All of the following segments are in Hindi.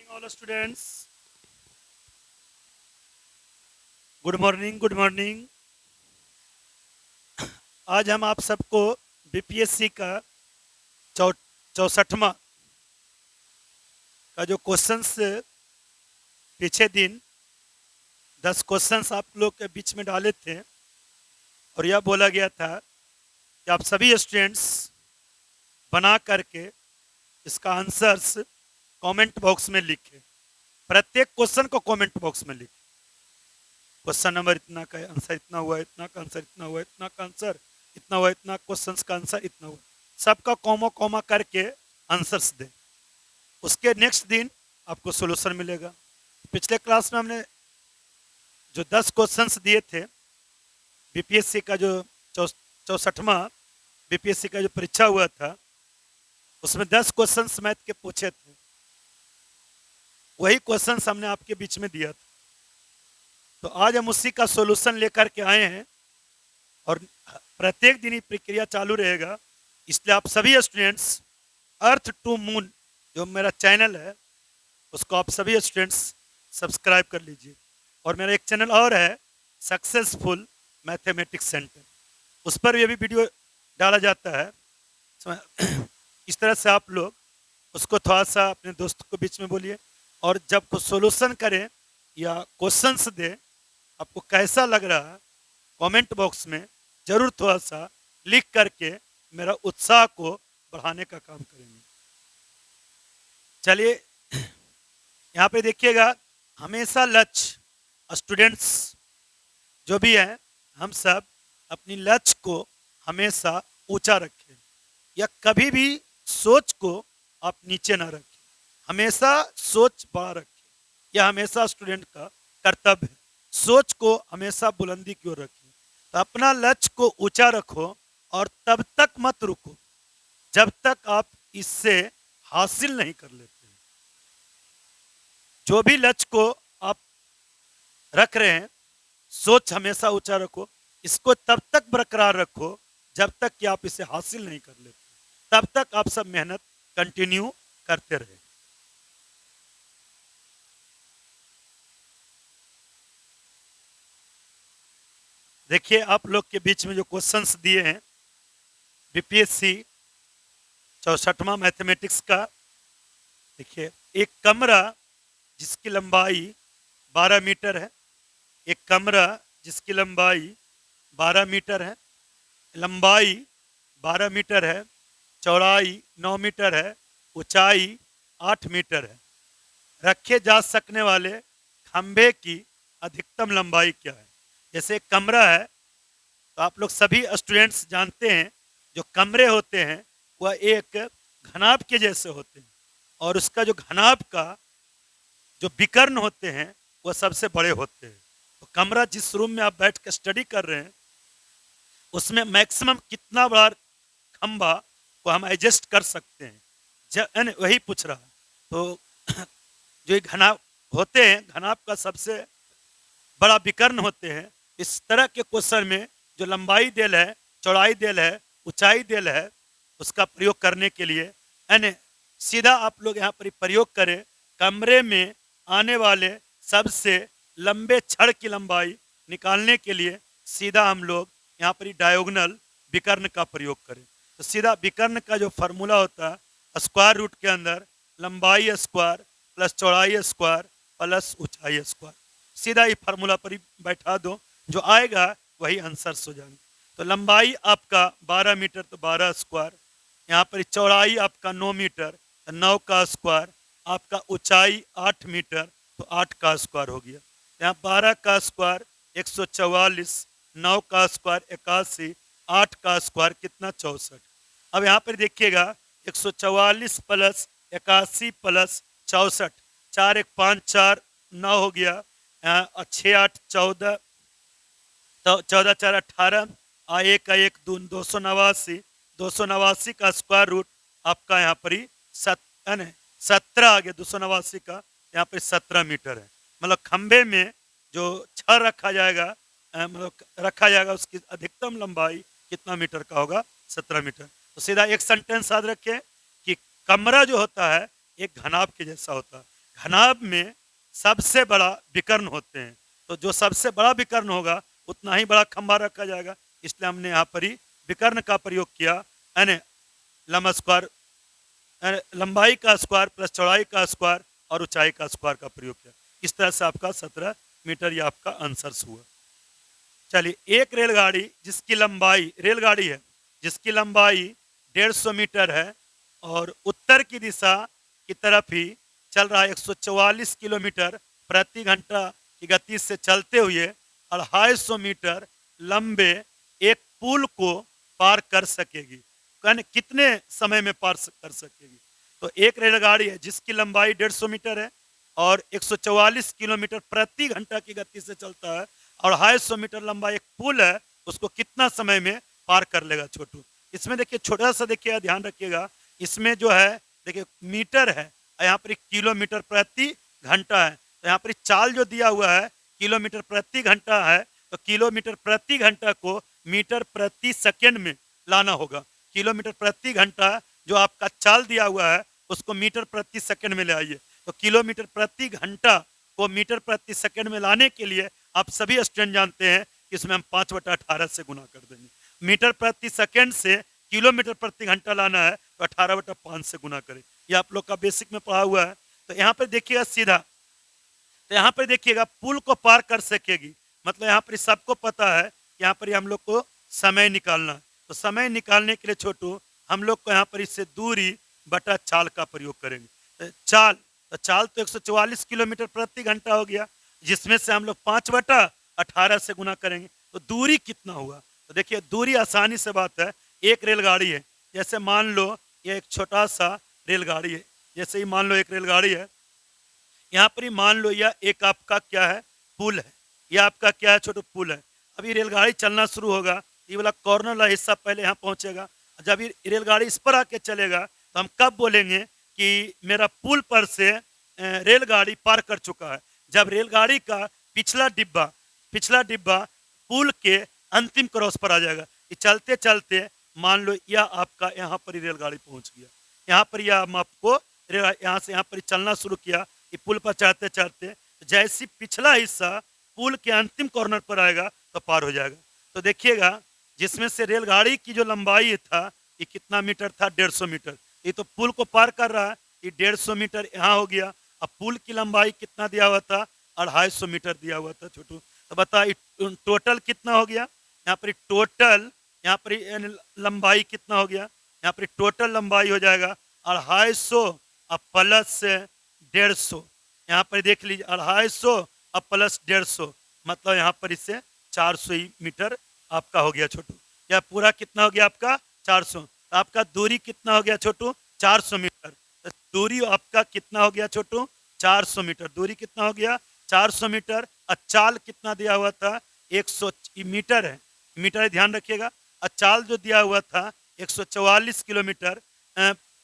all students. Good morning, good morning. आज हम आप सबको बीपीएससी का 64वां का जो क्वेश्चंस पीछे दिन 10 क्वेश्चंस आप लोग के बीच में डाले थे और यह बोला गया था कि आप सभी स्टूडेंट्स बना करके इसका आंसर्स कमेंट बॉक्स में लिखें। प्रत्येक क्वेश्चन को कमेंट बॉक्स में लिखें। क्वेश्चन नंबर इतना का आंसर इतना हुआ, इतना का आंसर इतना हुआ, इतना का आंसर इतना हुआ, इतना क्वेश्चंस का आंसर इतना हुआ, सबका कॉमा कॉमा करके आंसर्स दें। उसके नेक्स्ट दिन आपको सॉल्यूशन मिलेगा। पिछले क्लास में हमने जो 10 क्वेश्चंस दिए थे बीपीएससी का जो 64वां बीपीएससी का जो परीक्षा हुआ था उसमें 10 क्वेश्चंस मैथ के पूछे थे। वही क्वेश्चंस हमने आपके बीच में दिया था। तो आज हम उसी का सॉल्यूशन लेकर के आए हैं और प्रत्येक दिन ही प्रक्रिया चालू रहेगा। इसलिए आप सभी स्टूडेंट्स अर्थ टू मून जो मेरा चैनल है उसको आप सभी स्टूडेंट्स सब्सक्राइब कर लीजिए। और मेरा एक चैनल और है सक्सेसफुल मैथमेटिक्स सेंटर, उस पर भी वीडियो डाला जाता है। इस तरह से आप लोग उसको थोड़ा सा अपने दोस्तों के बीच में बोलिए और जब कुछ सॉल्यूशन करें या क्वेश्चंस दें आपको कैसा लग रहा है कमेंट बॉक्स में जरूर थोड़ा सा लिख करके मेरा उत्साह को बढ़ाने का काम करेंगे। चलिए यहाँ पे देखिएगा, हमेशा लक्ष्य स्टूडेंट्स जो भी हैं हम सब अपनी लक्ष्य को हमेशा ऊंचा रखें या कभी भी सोच को आप नीचे ना रखें, हमेशा सोच बड़ा रखें। यह हमेशा स्टूडेंट का कर्तव्य है। सोच को हमेशा बुलंदी की ओर रखें। तो अपना लक्ष्य को ऊंचा रखो और तब तक मत रुको जब तक आप इससे हासिल नहीं कर लेते। जो भी लक्ष्य को आप रख रहे हैं सोच हमेशा ऊंचा रखो, इसको तब तक बरकरार रखो जब तक कि आप इसे हासिल नहीं कर लेते। तब तक आप सब मेहनत कंटिन्यू करते रहे। देखिए आप लोग के बीच में जो क्वेश्चंस दिए हैं बीपीएससी 64वां मैथमेटिक्स का। देखिए, एक कमरा जिसकी लंबाई 12 मीटर है, एक कमरा जिसकी लंबाई 12 मीटर है, लंबाई 12 मीटर है, चौड़ाई 9 मीटर है, ऊंचाई 8 मीटर है। रखे जा सकने वाले खंभे की अधिकतम लंबाई क्या है? जैसे एक कमरा है तो आप लोग सभी स्टूडेंट्स जानते हैं जो कमरे होते हैं वह एक घनाभ के जैसे होते हैं और उसका जो घनाभ का जो विकर्ण होते हैं वह सबसे बड़े होते हैं। तो कमरा जिस रूम में आप बैठ कर स्टडी कर रहे हैं उसमें मैक्सिमम कितना बड़ा खंभा को हम एडजस्ट कर सकते हैं, वही पूछ रहा है। तो जो घनाभ होते हैं, घनाभ का सबसे बड़ा विकर्ण होते हैं। इस तरह के क्वेश्चन में जो लंबाई देल है, चौड़ाई देल है, ऊंचाई देल है, उसका प्रयोग करने के लिए यानी सीधा आप लोग यहाँ पर प्रयोग करें। कमरे में आने वाले सबसे लंबे छड़ की लंबाई निकालने के लिए सीधा हम लोग यहाँ पर डायगोनल विकर्ण का प्रयोग करें। तो सीधा विकर्ण का जो फार्मूला होता है स्क्वायर रूट के अंदर लंबाई स्क्वायर प्लस चौड़ाई स्क्वायर प्लस ऊंचाई स्क्वायर, सीधा ये फार्मूला पर ही बैठा दो, जो आएगा वही आंसर्स हो जाएंगे। तो लंबाई आपका 12 मीटर तो 12 स्क्वायर, यहाँ पर चौड़ाई आपका 9 मीटर तो 9 का स्क्वायर, आपका ऊंचाई 8 मीटर तो 8 का स्क्वायर हो गया। यहाँ 12 का स्क्वायर 144, 9 का स्क्वायर 81, 8 का स्क्वायर कितना 64। अब यहाँ पर देखिएगा 144 प्लस 81 प्लस 64, 4 1 5 4 9 हो गया, 6 8 14 तो 14 4 18, एक का एक 289, 289 का स्क्वायर रूट आपका यहाँ पर ही 17 आ गया। 289 का यहाँ पर 17 मीटर है। मतलब खंबे में जो छड़ रखा जाएगा उसकी अधिकतम लंबाई कितना मीटर का होगा? 17 मीटर। तो सीधा एक सेंटेंस याद रखें कि कमरा जो होता है एक घनाभ के जैसा होता है। घनाभ में सबसे बड़ा विकर्ण होते हैं, तो जो सबसे बड़ा विकर्ण होगा उतना ही बड़ा खंभा रखा जाएगा। इसलिए हमने यहाँ पर ही विकर्ण का प्रयोग किया, यानी लंबा स्क्वायर, लंबाई का स्क्वायर प्लस चौड़ाई का स्क्वायर और ऊंचाई का स्क्वायर का प्रयोग किया। इस तरह से आपका 17 मीटर ये आपका आंसर हुआ। चलिए, एक रेलगाड़ी है जिसकी लंबाई 150 मीटर है और उत्तर की दिशा की तरफ ही चल रहा है, 144 किलोमीटर प्रति घंटा की गति से चलते हुए 250 मीटर लंबे एक पुल को पार कर सकेगी। यानी कितने समय में पार कर सकेगी? तो एक रेलगाड़ी है जिसकी लंबाई 150 मीटर है और 144 किलोमीटर प्रति घंटा की गति से चलता है और 250 मीटर लंबा एक पुल है, उसको कितना समय में पार कर लेगा छोटू? इसमें देखिए छोटा सा देखिएगा, ध्यान रखिएगा, इसमें जो है देखिए मीटर है, यहाँ पर किलोमीटर प्रति घंटा है। तो यहाँ पर चाल जो दिया हुआ है किलोमीटर प्रति घंटा है, तो किलोमीटर प्रति घंटा को मीटर प्रति सेकेंड में लाना होगा। किलोमीटर प्रति घंटा जो आपका चाल दिया हुआ है उसको मीटर प्रति सेकेंड में ले आइए। तो किलोमीटर प्रति घंटा को मीटर प्रति सेकेंड में लाने के लिए आप सभी स्टूडेंट जानते हैं कि इसमें हम 5/18 से गुना कर देंगे। मीटर प्रति सेकेंड से किलोमीटर प्रति घंटा लाना है तो 18/5 से गुना करें। ये आप लोग का बेसिक में पढ़ा हुआ है। तो यहाँ पर देखिएगा सीधा, तो यहाँ पर देखिएगा पुल को पार कर सकेगी, मतलब यहाँ पर सबको पता है कि यहाँ पर हम लोग को समय निकालना है। तो समय निकालने के लिए छोटू हम लोग को यहाँ पर इससे दूरी बटा चाल का प्रयोग करेंगे। चाल तो 144 किलोमीटर प्रति घंटा हो गया, जिसमें से हम लोग 5/18 से गुना करेंगे। तो दूरी कितना हुआ? तो देखिए दूरी आसानी से बात है, एक रेलगाड़ी है, जैसे मान लो ये एक छोटा सा रेलगाड़ी है, जैसे ही मान लो एक रेलगाड़ी है, यहाँ पर ही मान लो यह एक आपका क्या है, पुल है। यह आपका क्या है छोटू, पुल है। अभी रेलगाड़ी चलना शुरू होगा, ये वाला कॉर्नर वाला हिस्सा पहले यहाँ पहुंचेगा। जब ये रेलगाड़ी इस पर आके चलेगा तो हम कब बोलेंगे कि मेरा पुल पर से रेलगाड़ी पार कर चुका है? जब रेलगाड़ी का पिछला डिब्बा पुल के अंतिम क्रॉस पर आ जाएगा। ये चलते चलते मान लो यह आपका यहाँ पर ही रेलगाड़ी पहुंच गया। यहाँ पर यह हम आपको यहाँ से यहाँ पर चलना शुरू किया, ये पुल पर चढ़ते चढ़ते जैसी पिछला हिस्सा पुल के अंतिम कॉर्नर पर आएगा तो पार हो जाएगा। तो देखिएगा जिसमें से रेलगाड़ी की जो लंबाई था ये कितना मीटर था, 150 मीटर। ये तो पुल को पार कर रहा है, ये 150 मीटर यहाँ हो गया। अब पुल की लंबाई कितना दिया हुआ था, 250 मीटर दिया हुआ था छोटू। तो बता टोटल कितना हो गया? यहाँ पर टोटल यहाँ पर लंबाई कितना हो गया? यहाँ पर टोटल लंबाई हो जाएगा 250 अब प्लस 150। यहाँ पर देख लीजिए 250 अब प्लस 150, मतलब यहाँ पर इससे 400 मीटर आपका हो गया छोटू। यह पूरा कितना हो गया आपका? 400। तो आपका दूरी कितना हो गया छोटू? 400 मीटर। तो दूरी आपका कितना हो गया छोटू? 400 मीटर। दूरी कितना हो गया? 400 मीटर। चाल कितना दिया हुआ था? 100 मीटर है, मीटर है, ध्यान रखिएगा। चाल जो दिया हुआ था 144 किलोमीटर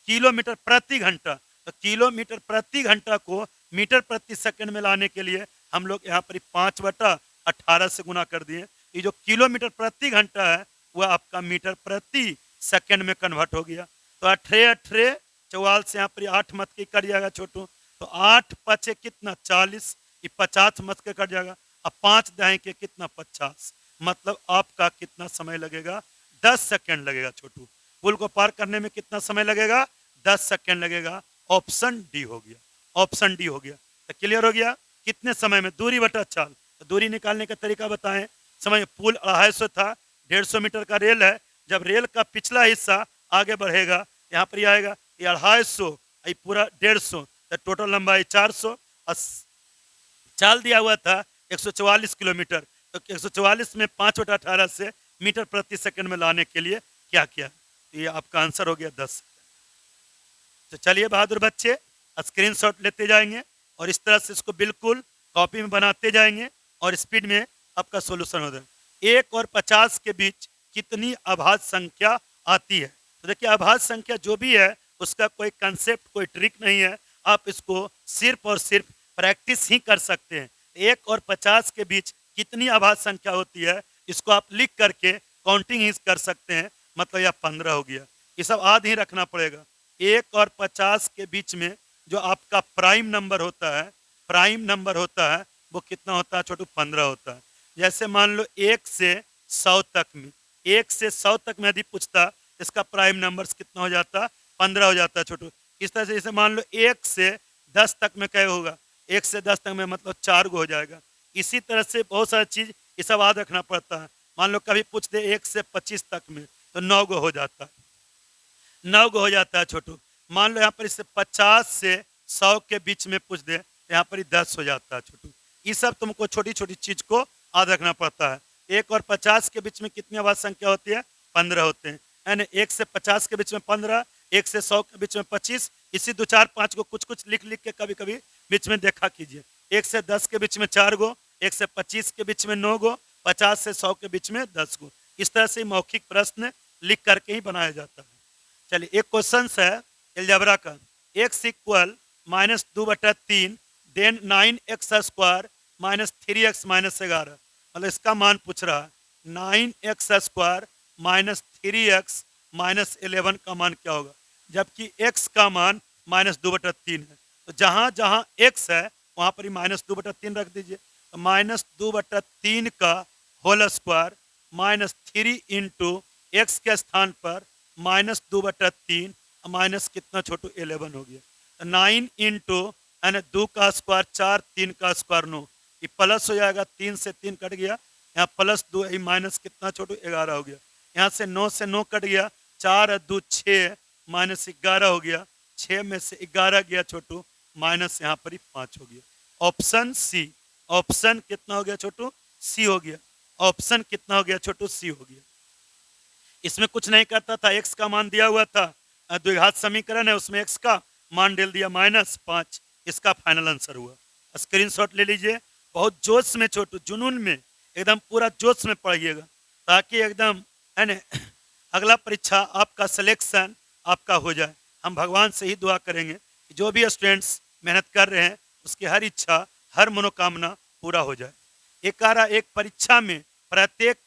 किलोमीटर प्रति घंटा। तो किलोमीटर प्रति घंटा को मीटर प्रति सेकंड में लाने के लिए हम लोग यहाँ पर 5/18 से गुना कर दिए। ये जो किलोमीटर प्रति घंटा है वह आपका मीटर प्रति सेकंड में कन्वर्ट हो गया। तो 18 44 से यहाँ पर 8 मत के कट जाएगा छोटू। तो 8 पचे कितना? 40, ये 50 मत के कट जाएगा। अब 5 दाएं के कितना? 50, मतलब आपका कितना समय लगेगा? 10 सेकंड लगेगा छोटू। पुल को पार करने में कितना समय लगेगा? 10 सेकंड लगेगा। ऑप्शन डी हो गया, ऑप्शन डी हो गया। तो क्लियर हो गया कितने समय में? दूरी बटा चाल। तो दूरी निकालने का तरीका बताएं। समय पुल 250 था, 150 मीटर का रेल है। जब रेल का पिछला हिस्सा आगे बढ़ेगा यहाँ पर आएगा, ये 250 ये पूरा 150, तो टोटल लंबाई 400। चाल दिया हुआ था 144 किलोमीटर, तो 144 में 5/18 से मीटर प्रति सेकंड में लाने के लिए क्या किया? तो ये आपका आंसर हो गया 10। तो चलिए बहादुर बच्चे स्क्रीनशॉट लेते जाएंगे और इस तरह से इसको बिल्कुल कॉपी में बनाते जाएंगे और स्पीड में आपका सॉल्यूशन हो जाए। 1 और 50 के बीच कितनी अभाज्य संख्या आती है? तो देखिए अभाज्य संख्या जो भी है उसका कोई कंसेप्ट, कोई ट्रिक नहीं है। आप इसको सिर्फ और सिर्फ प्रैक्टिस ही कर सकते हैं। 1 और 50 के बीच कितनी अभाज्य संख्या होती है, इसको आप लिख करके काउंटिंग ही कर सकते हैं। मतलब यह 15 हो गया। ये सब याद ही रखना पड़ेगा। 1 और 50 के बीच में जो आपका प्राइम नंबर होता है, प्राइम नंबर होता है वो कितना होता है छोटू? 15 होता है। जैसे मान लो 1 से 100 तक में, 1 से 100 तक में यदि पूछता इसका प्राइम नंबर्स कितना हो जाता? 15 हो जाता है छोटू। इस तरह से जैसे मान लो 1 से 10 तक में क्या होगा? 1 से 10 तक में मतलब 4 गो हो जाएगा। इसी तरह से बहुत सारी चीज ये सब याद रखना पड़ता है। मान लो कभी पूछ दे 1 से 25 तक में तो 9 गो हो जाता है, 9 गो हो जाता है छोटू। मान लो यहाँ पर इससे 50 से 100 के बीच में पूछ दे तो यहाँ पर ही 10 हो जाता है छोटू। ये सब तुमको छोटी छोटी चीज को याद रखना पड़ता है। 1 और 50 के बीच में कितनी आवाज संख्या होती है? 15 होते हैं, यानी 1 से 50 के बीच में 15, 1 से 100 के बीच में 25। इसी 2 4 5 को कुछ कुछ लिख लिख के कभी कभी बीच में देखा कीजिए। 1 से 10 के बीच में 4 गो, 1 से 25 के बीच में 9 गो, 50 से 100 के बीच में 10 गो। इस तरह से मौखिक प्रश्न लिख करके ही बनाया जाता है। चलिए एक क्वेश्चन है एलजेब्रा का, x equal -2/3 then 9x square -3x -11, मतलब इसका मान पूछ रहा है 9x स्क्वायर -3x -11 का मान क्या होगा, जबकि x का मान -2/3 है। तो जहां जहां x है वहां पर ही -2/3 रख दीजिए। तो -2/3 का होल स्क्वायर -3 इंटू एक्स के स्थान पर -2/3 माइनस कितना छोटू? 11 हो गया। 9 इंटू 2 का स्क्वायर 4, 3 का स्क्वायर 9, ये प्लस हो जाएगा, 3 से 3 कट गया, यहाँ +2 माइनस कितना छोटू? 11 हो गया। यहाँ से 9 से 9 कट गया, 4 और 2 6 -11 हो गया, 6 में से 11 गया छोटू, माइनस यहाँ पर ही 5 हो गया। ऑप्शन सी, ऑप्शन कितना हो गया छोटू? सी हो गया। ऑप्शन कितना हो गया छोटू? सी हो गया। इसमें कुछ नहीं करता था, एक्स का मान दिया हुआ था, द्विघात समीकरण है उसमें एक्स का मान डाल दिया -5, इसका फाइनल आंसर हुआ। स्क्रीनशॉट ले लीजिए। बहुत जोश में छोटू, जुनून में, एकदम पूरा जोश में पढ़िएगा ताकि एकदम है ना अगला परीक्षा आपका सिलेक्शन आपका हो जाए। हम भगवान से ही दुआ करेंगे कि जो भी स्टूडेंट्स मेहनत कर रहे हैं उसकी हर इच्छा, हर मनोकामना पूरा हो जाए। एक परीक्षा में प्रत्येक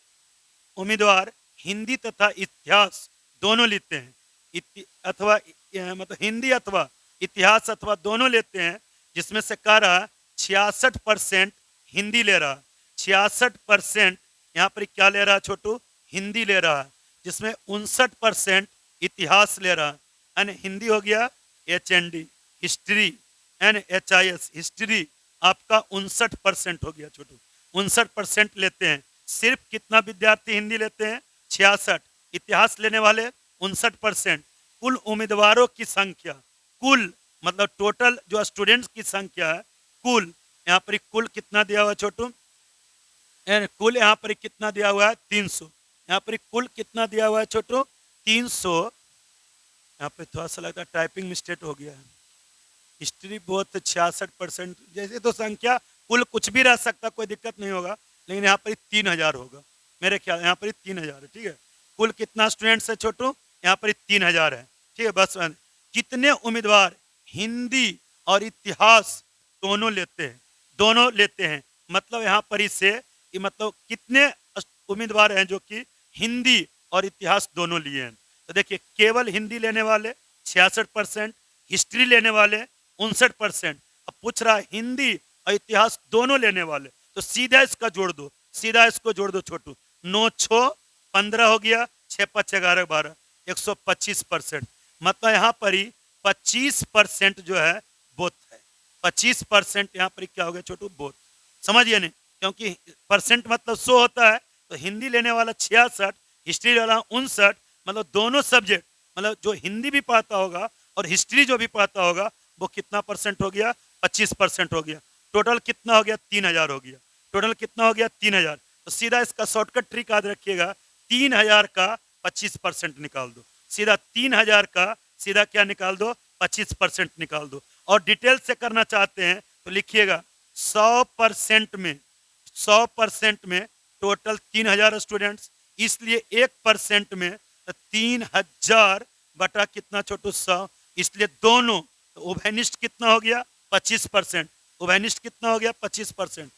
उम्मीदवार हिंदी तथा इतिहास दोनों लेते हैं, अथवा मतलब हिंदी अथवा इतिहास अथवा दोनों लेते हैं, जिसमें से कह रहा है 66% हिंदी ले रहा है, 66% यहाँ पर क्या ले रहा है छोटू? हिंदी ले रहा है, जिसमें 59% इतिहास ले रहा है। यानी हिंदी हो गया HND हिस्ट्री, यानी HIS हिस्ट्री आपका 59% हो गया छोटू, 59% लेते हैं। सिर्फ कितना विद्यार्थी हिंदी लेते हैं? 66। इतिहास लेने वाले 59%। कुल उम्मीदवारों की संख्या, कुल मतलब टोटल जो स्टूडेंट्स की संख्या है, कुल यहाँ पर कुल कितना दिया हुआ छोटू? कुल यहाँ पर कितना दिया हुआ है? 300। यहाँ पर कुल कितना दिया हुआ है छोटू? 300। यहाँ पे थोड़ा सा लगता है टाइपिंग मिस्टेक हो गया है। हिस्ट्री बहुत 66%, जैसे तो संख्या कुल कुछ भी रह सकता, कोई दिक्कत नहीं होगा, लेकिन यहाँ पर 3000 होगा मेरे ख्याल, यहाँ पर 3000 है। ठीक है, कुल कितना स्टूडेंट्स है छोटू? यहाँ पर 3000 है। ठीक है, बस कितने उम्मीदवार हिंदी और इतिहास दोनों लेते हैं? दोनों लेते हैं, मतलब यहाँ पर इससे मतलब कितने उम्मीदवार हैं जो कि हिंदी और इतिहास दोनों लिए हैं? तो देखिए, केवल हिंदी लेने वाले 66%, हिस्ट्री लेने वाले 59%। अब पूछ रहा है हिंदी और इतिहास दोनों लेने वाले, तो सीधा इसका जोड़ दो, सीधा इसको जोड़ दो छोटू। 9 6 15 हो गया, 6 5 11 12, 125%। मतलब यहाँ पर ही 25% जो है बोथ है, 25% यहाँ पर क्या हो गया छोटू? बोथ। समझिए नहीं, क्योंकि परसेंट मतलब 100 होता है, तो हिंदी लेने वाला 66, हिस्ट्री वाला 59, मतलब दोनों सब्जेक्ट, मतलब जो हिंदी भी पढ़ता होगा और हिस्ट्री जो भी पढ़ता होगा वो कितना परसेंट हो गया? 25% हो गया। टोटल कितना हो गया? 3000 हो गया। टोटल कितना हो गया? 3000। तो सीधा इसका शॉर्टकट ट्रिक याद रखिएगा, 3000 का 25% निकाल दो, सीधा 3000 का सीधा क्या निकाल दो? 25% निकाल दो। और डिटेल से करना चाहते हैं तो लिखिएगा 100% में, 100% में टोटल 3000 स्टूडेंट्स, इसलिए 1% में 3000 बटा कितना छोटू? 100, इसलिए दोनों। तो उभयनिष्ठ कितना हो गया? 25%। उभयनिष्ठ कितना हो गया? 25%।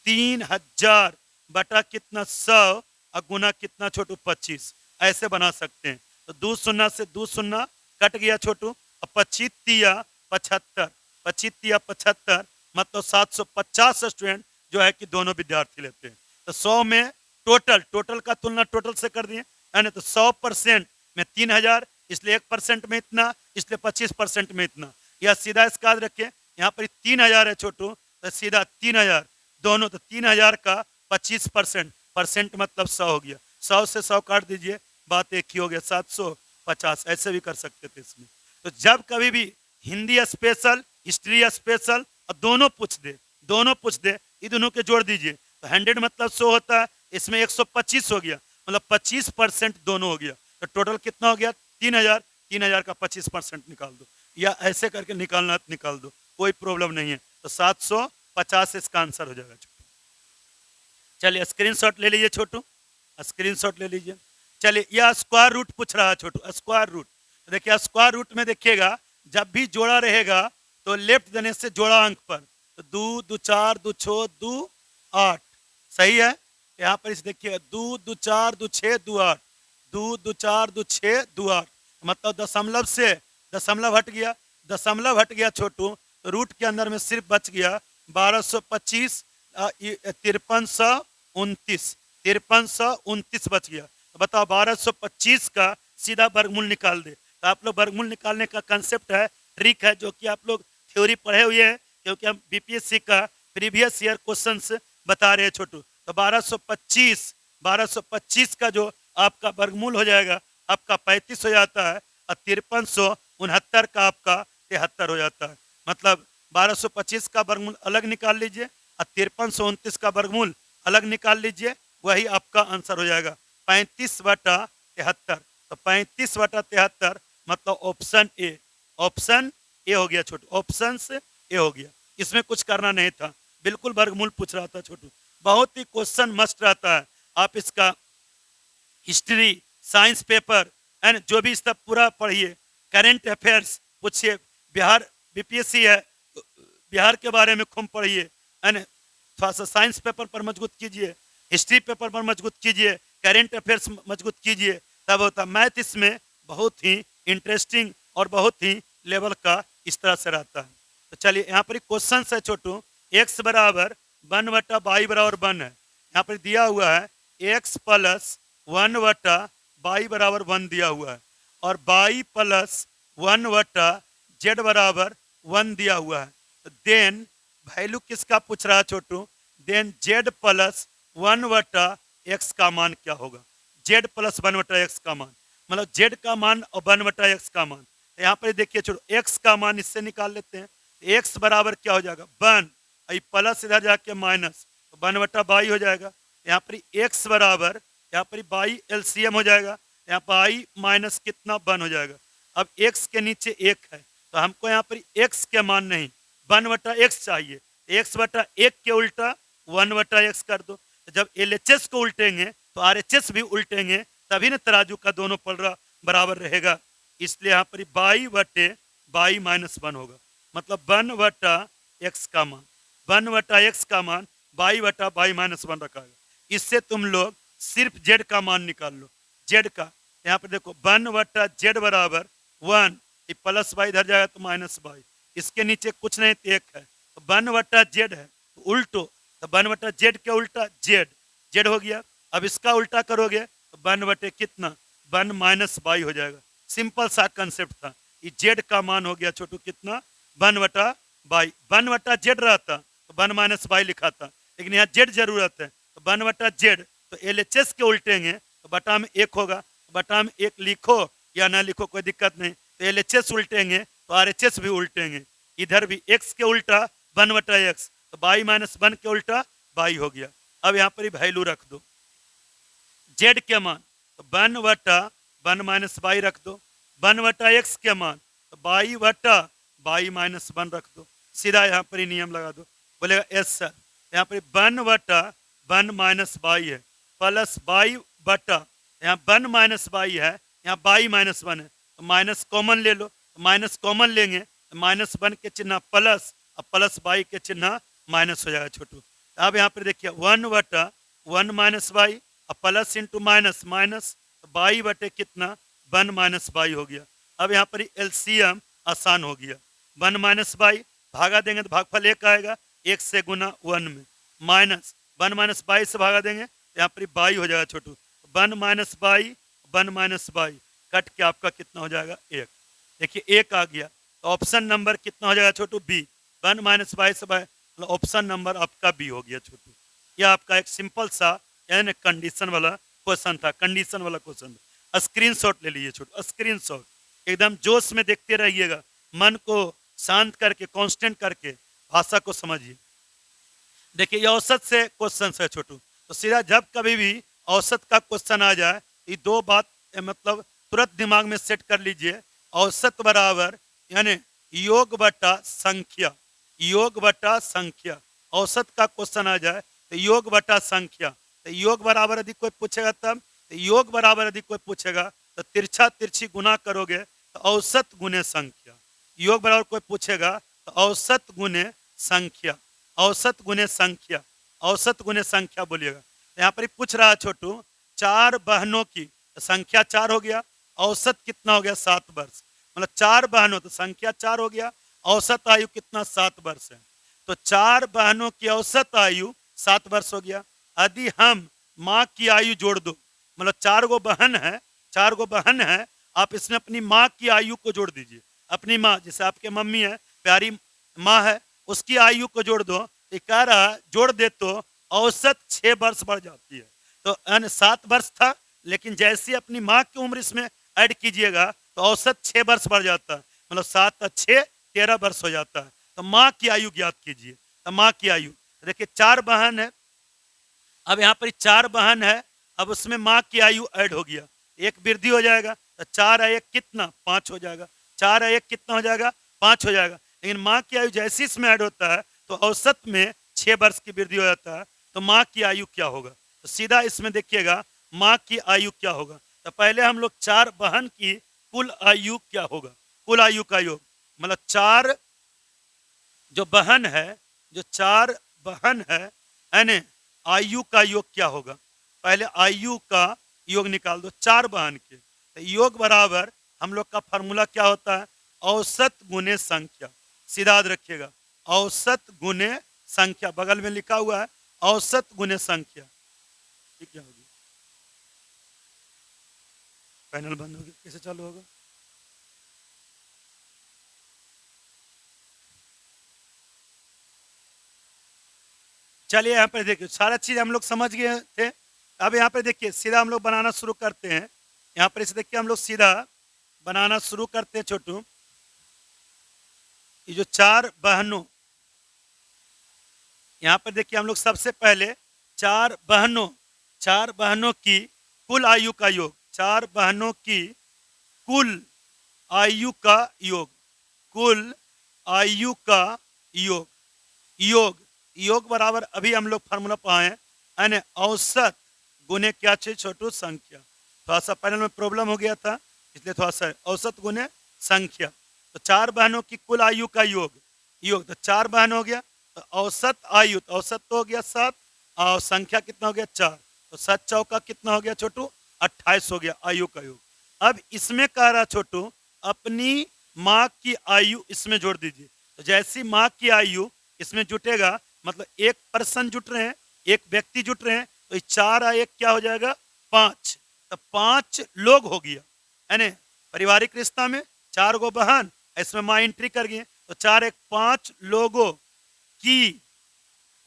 3000 बटा कितना? 100 और गुना कितना छोटू? 25। ऐसे बना सकते हैं। तो 2 शून्य से 2 शून्य कट गया छोटू, और 25 तिया 75, 25 या 75 मतलब 750 स्टूडेंट जो है कि दोनों विद्यार्थी लेते हैं। तो 100 में टोटल का तुलना टोटल से कर दिए, यानी तो 100% में 3000, इसलिए 1% में इतना, इसलिए 25% में इतना। या सीधा इसका याद रखें, यहाँ पर 3000 है छोटू, तो सीधा 3000 दोनों, तो 3000 का 25%, परसेंट मतलब 100 हो गया। 100 से 100 काट दीजिए, बात एक ही हो गया, 750। ऐसे भी कर सकते थे इसमें। तो जब कभी भी हिंदी स्पेशल, हिस्ट्री स्पेशल और दोनों पूछ दे, ये दोनों के जोड़ दीजिए, तो 100 मतलब 100 होता है, इसमें 125 हो गया, मतलब 25% दोनों हो गया। तो टोटल कितना हो गया? 3000, 3000 का 25% निकाल दो, या ऐसे करके निकालना निकाल दो, कोई प्रॉब्लम नहीं है। तो 750 इसका आंसर हो जाएगा। चलिए स्क्रीनशॉट ले लीजिए छोटू, स्क्रीनशॉट ले लीजिए। चलिए यह स्क्वायर रूट पूछ रहा है छोटू, स्क्वायर रूट। तो देखिए स्क्वायर रूट में देखिएगा, जब भी जोड़ा रहेगा तो लेफ्ट देने से जोड़ा अंक पर, तो 2 2 4 2 6 2 8, सही है। यहाँ पर इस देखिए 2 2 4 2 6 2 8, 2 2 4 2 6 2 8, मतलब दशमलव से दशमलव हट गया छोटू, तो रूट के अंदर में सिर्फ बच गया 1225, 5329 बच गया। तो बताओ 1225 का सीधा वर्गमूल निकाल दे। तो आप लोग वर्गमूल निकालने का कंसेप्ट है, ट्रिक है, जो कि आप लोग थ्योरी पढ़े हुए हैं, क्योंकि हम बीपीएससी का प्रीवियस ईयर क्वेश्चंस बता रहे हैं छोटू। तो 1225 का जो आपका वर्गमूल हो जाएगा, आपका 35 हो जाता है, और 5369 का आपका 73 हो जाता है। मतलब 1225 का वर्गमूल अलग निकाल लीजिए और 5329 का वर्गमूल अलग निकाल लीजिए, वही आपका आंसर हो जाएगा 35/73। तो 35/73 मतलब ऑप्शन ए हो गया छोटू, ऑप्शन ए हो गया। इसमें कुछ करना नहीं था, बिल्कुल वर्गमूल पूछ रहा था छोटू। बहुत ही क्वेश्चन मस्ट रहता है, आप इसका हिस्ट्री, साइंस पेपर एंड जो भी इसका पूरा पढ़िए, करेंट अफेयर्स पूछिए, बिहार बीपीएससी है, बिहार के बारे में खूब पढ़िए, एंड थोड़ा सा साइंस पेपर पर मजबूत कीजिए, हिस्ट्री पेपर पर मजबूत कीजिए, करेंट अफेयर्स मजबूत कीजिए, तब होता। मैथ इसमें बहुत ही इंटरेस्टिंग और बहुत ही लेवल का इस तरह से रहता है। तो चलिए यहाँ पर क्वेश्चन है छोटू, x बराबर 1/y बराबर 1 है। यहाँ पर दिया हुआ है x प्लस 1/y बराबर 1 दिया हुआ है, और y प्लस 1/z बराबर 1 दिया हुआ है। तो देन वैल्यू किसका पूछ रहा है छोटू? देन z प्लस 1/x का मान क्या होगा? z प्लस 1/x का मान, मतलब z का मान और 1/x का मान। तो यहाँ पर देखिए छोटू, x का मान इससे निकाल लेते हैं। x बराबर क्या हो जाएगा? 1, प्लस इधर जाके माइनस, तो 1/y हो जाएगा। यहाँ पर x बराबर, यहाँ पर y एलसीएम हो जाएगा, यहाँ पर y माइनस कितना 1 हो जाएगा। अब x के नीचे 1 है, तो हमको यहाँ पर x के मान नहीं 1/x चाहिए। x/1 के उल्टा 1/x कर दो। तो जब LHS को उल्टेंगे तो RHS भी उल्टेंगे, तभी ना तराजू का दोनों पलड़ा बराबर रहेगा। इसलिए यहाँ पर y/y माइनस 1 होगा, मतलब 1/x का मान, 1/x का मान y/y माइनस 1 रखा है। इससे तुम लोग सिर्फ z का मान निकाल लो, z का। यहाँ पर देखो 1/z बराबर 1, प्लस y इधर जाएगा तो माइनस y, इसके नीचे कुछ नहीं, 1 है, तो 1/z है, तो उल्टो, तो 1/z के उल्टा z हो गया। अब इसका उल्टा करोगे तो 1 कितना 1 माइनस y हो जाएगा। सिंपल सा कंसेप्ट था। ये z का मान हो गया छोटू कितना 1/y, 1/z रहता तो 1 माइनस y लिखा था, लेकिन यहाँ z जरूरत है, तो 1/z, तो LHS के उल्टेंगे तो बटा में 1 होगा, बटा में 1 लिखो या ना लिखो कोई दिक्कत नहीं। तो LHS उल्टेंगे तो RHS भी उल्टेंगे, इधर भी x के उल्टा 1/x, तो y माइनस 1 के उल्टा y हो गया। अब यहाँ पर वैल्यू रख दो z के मान, तो 1/1 माइनस y रख दो, 1/x के मान तो y/y माइनस 1 रख दो। सीधा यहाँ पर ही नियम लगा दो, बोलेगा यस सर। यहाँ पर 1/1 माइनस y है, प्लस y बटा, यहाँ 1 माइनस y है, यहाँ y माइनस 1 है, तो माइनस कॉमन ले लो, तो माइनस कॉमन लेंगे तो माइनस 1 के चिन्ह प्लस और प्लस y के चिन्ह माइनस हो जाएगा छोटू। अब यहाँ पर देखिए 1/1 माइनस y और प्लस इंटू माइनस माइनस, तो y/कितना 1 माइनस y हो गया। अब यहाँ पर एलसीएम आसान हो गया, 1 माइनस बाई, भागा देंगे तो भागफल 1 आएगा, 1 से गुना 1 में, माइनस 1 माइनस बाई से भागा देंगे तो यहाँ पर बाई हो जाएगा छोटू, 1 minus by, 1 minus by, cut के आपका कितना हो जाएगा 1। देखिए 1 आ गया, तो ऑप्शन नंबर कितना हो जाएगा छोटू, बी। 1 माइनस बाई से बाई, मतलब ऑप्शन नंबर आपका बी हो गया छोटू। यह आपका एक सिंपल सा यानी कंडीशन वाला क्वेश्चन था, कंडीशन वाला क्वेश्चन। स्क्रीनशॉट ले लीजिए छोटू, स्क्रीनशॉट, एकदम जोश में देखते रहिएगा, मन को शांत करके, कांस्टेंट करके भाषा को समझिए। देखिए ये औसत से क्वेश्चन है छोटू, तो सीधा जब कभी भी औसत का क्वेश्चन आ जाए, ये दो बात मतलब तुरंत दिमाग में सेट कर लीजिए। औसत बराबर यानी योग बटा संख्या, योग बटा संख्या। औसत का क्वेश्चन आ जाए तो योग बटा संख्या, तो योग बराबर यदि कोई पूछेगा तब, तो योग बराबर यदि कोई पूछेगा तो तिरछा तिरछी गुना करोगे तो औसत गुने संख्या। योग बराबर कोई पूछेगा तो औसत गुने संख्या, औसत गुने संख्या, औसत गुने संख्या बोलिएगा। यहाँ पर पूछ रहा है छोटू 4 बहनों की, तो संख्या 4 हो गया, औसत कितना हो गया 7 वर्ष, मतलब 4 बहनों तो संख्या 4 हो गया, औसत आयु कितना 7 वर्ष है, तो 4 बहनों की औसत आयु 7 वर्ष हो गया। यदि हम माँ की आयु जोड़ दो, मतलब 4 गो बहन है, 4 गो बहन है, आप इसमें अपनी माँ की आयु को जोड़ दीजिए। अपनी माँ, जैसे आपके मम्मी है, प्यारी माँ है, उसकी आयु को जोड़ दो, ये कह रहा जोड़ दे तो औसत 6 वर्ष बढ़ जाती है। तो 7 वर्ष था, लेकिन जैसे अपनी माँ की उम्र इसमें ऐड कीजिएगा तो औसत 6 वर्ष बढ़ जाता है, मतलब 7 और 6 13 वर्ष हो जाता है। तो माँ की आयु ज्ञात कीजिए। तो माँ की आयु देखिए 4 बहन है, अब यहाँ पर 4 बहन है, अब उसमें माँ की आयु ऐड हो गया, एक वृद्धि हो जाएगा, तो 4 और 1 कितना 5 हो जाएगा, 4 और 1 कितना हो जाएगा 5 हो जाएगा। लेकिन माँ की आयु जैसे इसमें ऐड होता है तो औसत में 6 वर्ष की वृद्धि हो जाता है। तो माँ की आयु क्या होगा, तो सीधा इसमें देखिएगा माँ की आयु क्या होगा। तो पहले हम लोग 4 बहन की कुल आयु क्या होगा, कुल आयु का योग, मतलब 4 जो बहन है, जो 4 बहन है यानी आयु का योग क्या होगा। पहले आयु का योग निकाल दो 4 बहन के, तो योग बराबर हम लोग का फॉर्मूला क्या होता है, औसत गुने संख्या। सीधा याद रखिएगा, औसत गुने संख्या, बगल में लिखा हुआ है औसत गुने संख्या। ठीक क्या होगी, पैनल बंद हो गया, कैसे चालू होगा। चलिए यहाँ पे देखिए सारा चीज हम लोग समझ गए थे। अब यहाँ पे देखिए सीधा हम लोग बनाना शुरू करते हैं। यहाँ पर इसे देखिए हम लोग सीधा बनाना शुरू करते हैं छोटू। ये जो 4 बहनों, यहाँ पर देखिए हम लोग सबसे पहले 4 बहनों की कुल आयु का योग, 4 बहनों की कुल आयु का योग, कुल आयु का योग, योग योग बराबर अभी हम लोग फार्मूला पाए यानी औसत गुने क्या चाहिए छोटू संख्या। थोड़ा सा पैनल में प्रॉब्लम हो गया था, इसलिए थोड़ा सा औसत गुने संख्या। तो 4 बहनों की कुल आयु का योग, योग तो 4 बहन हो गया, तो औसत आयु, तो औसत तो हो गया 7 और संख्या कितना हो गया 4, तो 7 चौका कितना हो गया छोटू 28 हो गया आयु का योग। अब इसमें कह रहा छोटू अपनी माँ की आयु इसमें जोड़ दीजिए। तो जैसी माँ की आयु इसमें जुटेगा, मतलब एक पर्सन जुट रहे हैं, एक व्यक्ति जुट रहे हैं, तो 4 और 1 क्या हो जाएगा 5, तो 5 लोग हो गया। यानी पारिवारिक रिश्ता में 4 गो बहन, इसमें माँ एंट्री कर गई, तो 4 1 5 लोगों की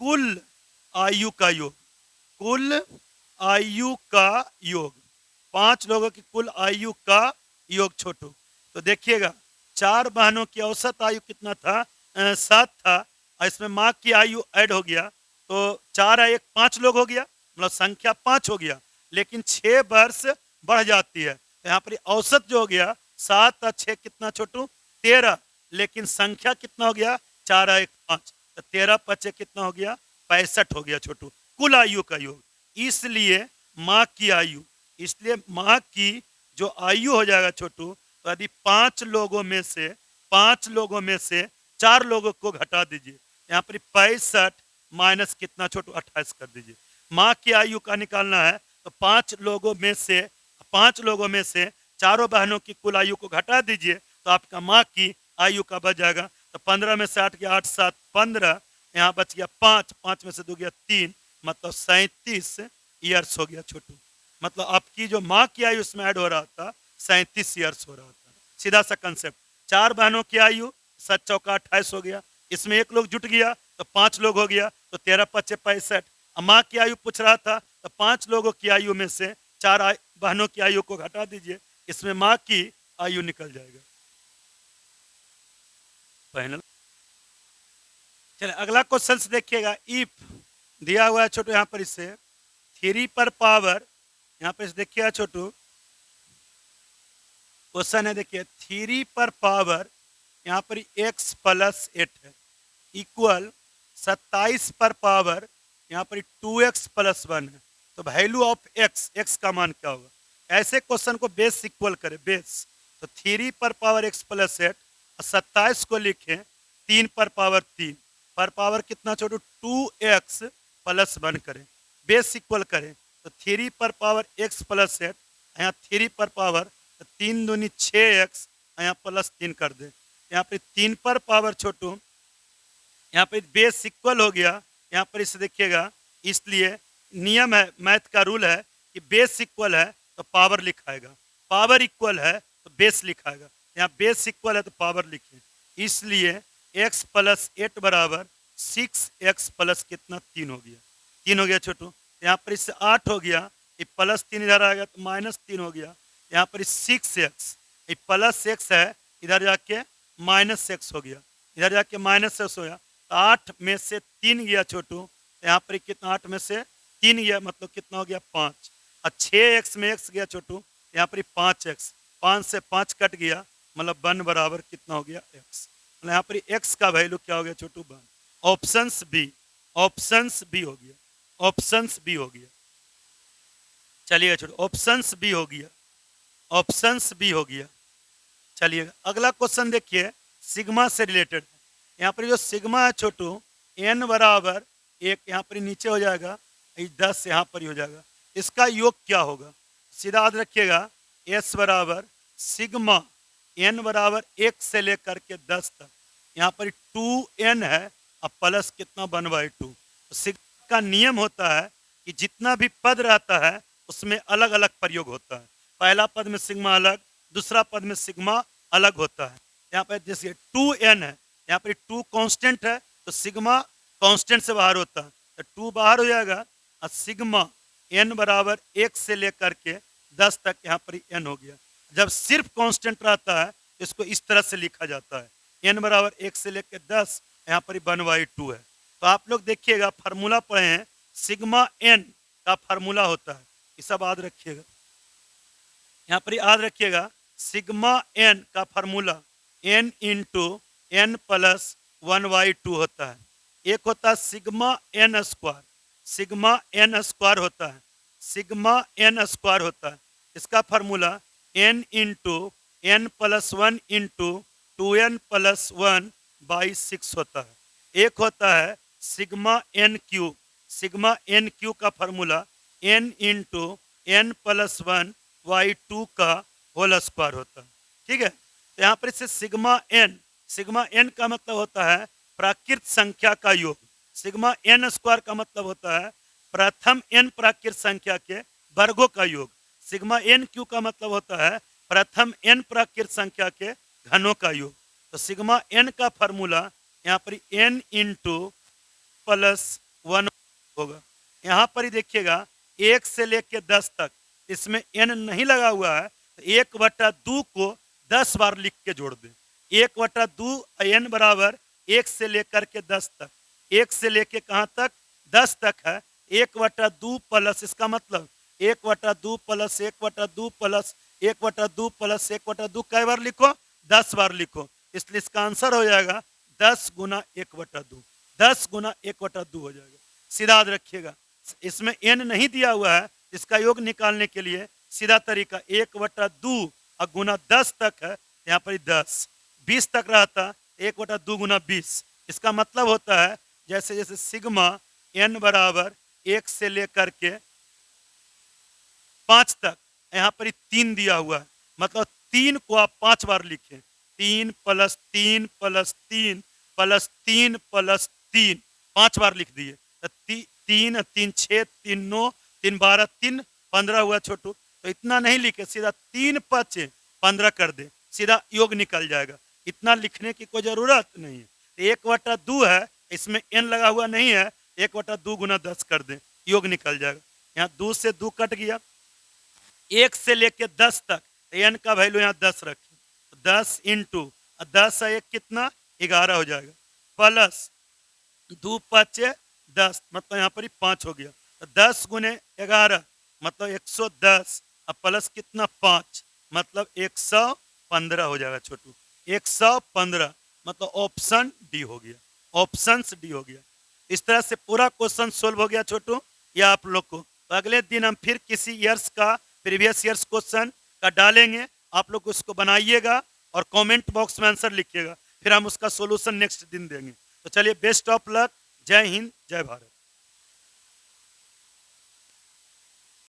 कुल आयु का योग, कुल आयु का योग, 5 लोगों की कुल आयु का योग छोटू। तो देखिएगा 4 बहनों की औसत आयु कितना था 7 था, और इसमें माँ की आयु ऐड हो गया, तो 4 और 1 5 लोग हो गया, मतलब संख्या 5 हो गया, लेकिन 6 वर्ष बढ़ जाती है। तो यहाँ पर औसत जो हो गया 7 और 6 कितना छोटू 13, लेकिन संख्या कितना हो गया 4 और 1 5, तो 13 5 कितना हो गया 65 हो गया छोटू कुल आयु का योग। इसलिए माँ की आयु, इसलिए माँ की जो आयु हो जाएगा छोटू, तो यदि 5 लोगों में से 4 लोगों को घटा दीजिए, यहाँ पर 65 माइनस कितना छोटू 28 कर दीजिए। माँ की आयु का निकालना है, तो 5 लोगों में से चारों बहनों की कुल आयु को घटा दीजिए, तो आपका माँ की आयु का बच जाएगा तो 15 में से 8 गया 8 7 15, यहाँ बच गया 5, 5 में से 2 गया 3, मतलब 37 ईयर्स हो गया छोटू। मतलब आपकी जो माँ की आयु उसमें ऐड हो रहा था, 37 ईयर्स हो रहा था। सीधा सा कंसेप्ट। 4 बहनों की आयु 7 चौका 28 हो गया, इसमें एक लोग जुट गया तो 5 लोग हो गया, तो 13 पचे 65। माँ की आयु पूछ रहा था तो 5 लोगों की आयु में से 4 बहनों की आयु को घटा दीजिए, इसमें माँ की आयु निकल जाएगा। फाइनल। चलिए अगला क्वेश्चन देखिएगा। इफ दिया हुआ है छोटू यहाँ पर, इससे 3 पर पावर, यहाँ पर देखिएगा छोटू क्वेश्चन है, देखिए 3 पर पावर यहाँ पर x प्लस 8 है, इक्वल 27 पर पावर यहाँ पर 2x प्लस 1 है। तो वैल्यू ऑफ x का मान क्या होगा? ऐसे क्वेश्चन को बेस इक्वल करें, बेस। तो 3 पर पावर x प्लस 8 और 27 को लिखें 3 पर पावर 3, पर पावर कितना छोटू 2x प्लस 1 करें, बेस इक्वल करें। तो 3 पर पावर x प्लस 8, यहाँ 3 पर पावर, तो 3 दूनी 6x, यहाँ प्लस 3 कर दे। यहाँ पे 3 पर पावर छोटू, यहाँ पे बेस इक्वल हो गया, यहाँ पर इसे देखिएगा। इसलिए नियम है, मैथ का रूल है कि बेस इक्वल है तो पावर लिखाएगा, पावर इक्वल है तो बेस लिखाएगा। यहाँ बेस इक्वल है तो पावर लिखे, इसलिए x प्लस 8 बराबर 6x प्लस कितना 3 हो गया, 3 हो गया छोटू। यहाँ पर इससे 8 हो गया, ये प्लस 3 इधर आ गया तो माइनस 3 हो गया। यहाँ पर 6x, ये प्लस x है, इधर जाके माइनस x हो गया, इधर जाके माइनस x हो गया। तो 8 में से 3 गया छोटू, यहाँ पर कितना 8 में से 3 गया, मतलब कितना हो गया 5। और 6x में x गया छोटू, यहाँ पर 5x, 5 से 5 कट गया, मतलब 1 बराबर कितना हो गया x। मतलब यहाँ पर x का वैल्यू क्या हो गया छोटू 1। ऑप्शंस बी, ऑप्शंस बी हो गया, ऑप्शंस बी हो गया। चलिए छोटू, ऑप्शंस बी हो गया, ऑप्शंस बी हो गया। चलिए अगला क्वेश्चन देखिए, सिग्मा से रिलेटेड। यहाँ पर जो सिग्मा है छोटू, n बराबर 1, यहाँ पर नीचे हो जाएगा, 10 यहाँ पर ही हो जाएगा। इसका योग क्या होगा? सीधा याद रखिएगा, s बराबर सिग्मा n बराबर 1 से लेकर के 10 तक, यहाँ पर 2n है, अब प्लस कितना 1/2। तो सिग्मा का नियम होता है कि जितना भी पद रहता है उसमें अलग अलग प्रयोग होता है। पहला पद में सिग्मा अलग, दूसरा पद में सिग्मा अलग होता है। यहाँ पर जैसे 2n है, यहाँ पर 2 कांस्टेंट है, तो सिग्मा कांस्टेंट से बाहर होता है, तो 2 बाहर हो जाएगा, और सिग्मा n बराबर 1 से लेकर के 10 तक यहाँ पर n हो गया। जब सिर्फ कांस्टेंट रहता है इसको इस तरह से लिखा जाता है, n बराबर 1 से लेकर 10, यहाँ पर 1/2 है। तो आप लोग देखिएगा, फार्मूला पढ़े हैं, सिग्मा n का फार्मूला होता है, ये सब याद रखिएगा। यहाँ पर याद रखिएगा, सिग्मा n का formula n into n plus 1/2 होता है। एक होता है sigma n square, sigma n square होता है, सिग्मा n स्क्वायर होता है। इसका formula n into n plus 1 into 2n plus 1/6 होता है। एक होता है sigma n cube, sigma n cube का formula n into n plus 1/2 का होल स्क्वायर होता है। ठीक है, तो यहाँ पर इससे सिग्मा n का मतलब होता है प्राकृत संख्या का योग, सिग्मा n स्क्वायर का मतलब होता है प्रथम n प्राकृत संख्या के वर्गों का योग, सिग्मा n क्यू का मतलब होता है प्रथम n प्राकृत संख्या के घनों का योग। तो सिग्मा n का फार्मूला यहाँ पर n इंटू प्लस 1 होगा। यहाँ पर ही देखिएगा 1 से लेकर 10 तक, इसमें n नहीं लगा हुआ है, तो 1/2 को 10 बार लिख के जोड़ दें। 1/2 n बराबर 1 से लेकर के 10 तक, 1 से लेके कहाँ तक 10 तक है, 1/2 प्लस, इसका मतलब 1/2 प्लस 1/2 प्लस 1/2 प्लस 1/2 कई बार लिखो 10 बार लिखो, इसलिए इसका आंसर हो जाएगा 10 गुना 1/2, 10 गुना 1/2 हो जाएगा। सीधा याद रखिएगा, इसमें n नहीं दिया हुआ है, इसका योग निकालने के लिए सीधा तरीका 1/2 और गुना 10 तक है, यहाँ पर 10, 20 तक रहता, 1/2 गुना 20। इसका मतलब होता है जैसे जैसे सिग्मा n बराबर 1 से लेकर के 5 तक, यहाँ पर 3 दिया हुआ है, मतलब 3 को आप 5 बार लिखें, 3 प्लस 3 प्लस 3 प्लस 3 प्लस 3, 5 बार लिख दिए। तो 3 3 6 3 9 3 12 3 15 हुआ छोटू। तो इतना नहीं लिखे, सीधा 3 5 15 कर दे, सीधा योग निकल जाएगा। इतना लिखने की कोई जरूरत नहीं है। 1/2 है, इसमें n लगा हुआ नहीं है, 1/2 गुना 10 कर दे, योग निकल जाएगा। यहाँ 2 से 2 कट गया, 1 से लेके 10 तक n का वैल्यू यहाँ 10 रखें, 10 इंटू 10 है 1 कितना 11 हो जाएगा, प्लस 2 5 10, मतलब यहाँ पर ही 5 हो गया। तो 10 गुने 11 मतलब 110, अब प्लस कितना 5 मतलब 115 हो जाएगा छोटू, 115 मतलब ऑप्शन डी हो गया, ऑप्शन डी हो गया। इस तरह से पूरा क्वेश्चन सोल्व हो गया छोटू, या आप लोग को। तो अगले दिन हम फिर किसी ईयर्स का प्रीवियस ईयर्स क्वेश्चन का डालेंगे, आप लोग उसको बनाइएगा और कमेंट बॉक्स में आंसर लिखिएगा, फिर हम उसका सॉल्यूशन नेक्स्ट दिन देंगे। तो चलिए, बेस्ट ऑफ लक, जय हिंद जय भारत।